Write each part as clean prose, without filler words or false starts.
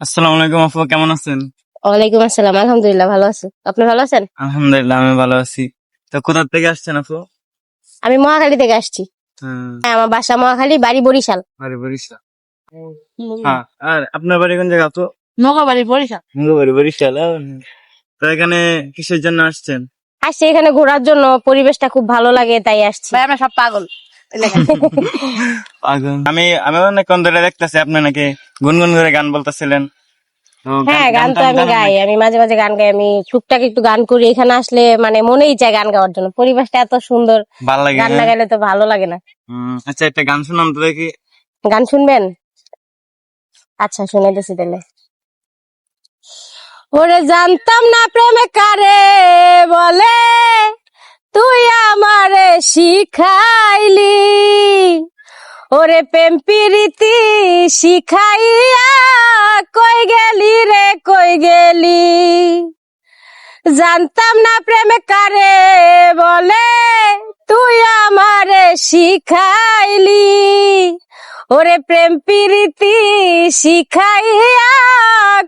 আসসালামু আলাইকুম আপু, কেমন আছেন? ওয়ালাইকুম আসসালাম, আলহামদুলিল্লাহ ভালো আছি। আপনি ভালো আছেন? আলহামদুলিল্লাহ, আমি ভালো আছি। তো কোথা থেকে আসছেন আপু? আমি মহাখালী থেকে আসছি। হ্যাঁ, আমার বাসা মহাখালী, বাড়ি বরিশাল। বাড়ি বরিশাল। হ্যাঁ, আর আপনার বাড়ি কোন জায়গা আপু? নগাবাড়ি বরিশাল। বাড়ি বরিশাল। তো এখানে কিসের জন্য আসছেন? আসছি এখানে ঘোরার জন্য, পরিবেশটা খুব ভালো লাগে তাই আসছি। ভাই আমরা সব পাগল। আমি আমি অনেকক্ষণ ধরে দেখতেছি আপনি নাকি গুনগুন করে গান বলতেছিলেন। তো হ্যাঁ, গান তো টান আমি জানেন গাই, নাকি? আমি মাঝে মাঝে গান গাই, আমি টুকটাক একটু গান করি। এখানে আসলে মানে মনেই চায় গান গাওয়ার জন্য, পরিবেশটা এত সুন্দর, ভাল লাগে, গান না হ্যাঁ? গাইলে তো ভালো লাগে না। আচ্ছা, একটা গান শুনান তো দেখি। গান শুনবেন? আচ্ছা, শুনাইতেছি তাহলে। ওরে জানতাম না প্রেমে কারে বলে, তুই আমারে শিখাইলি। ওরে প্রেম প্রীতি শিখাইয়া কই গেলি রে কই গেলি। জানতাম না প্রেমে কারে বলে, তুই আমারে শিখাইলি। ওরে প্রেম প্রীতি শিখাইয়া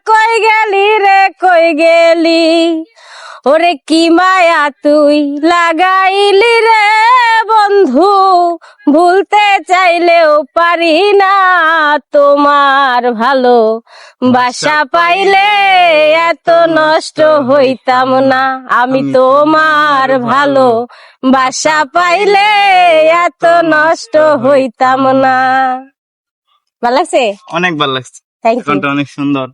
কই গেলি রে কই গেলি। ওরে কি মায়া তুই লাগাইলি রে বন্ধু, ভুলতে চাইলেও পারি না তোমার ভালো বাসা পাইলে এত নষ্ট হইতাম না। আমি তোমার ভালো বাসা পাইলে এত নষ্ট হইতাম না। ভালো লাগছে? অনেক ভালো লাগছে, থ্যাংক ইউ। গানটা অনেক সুন্দর।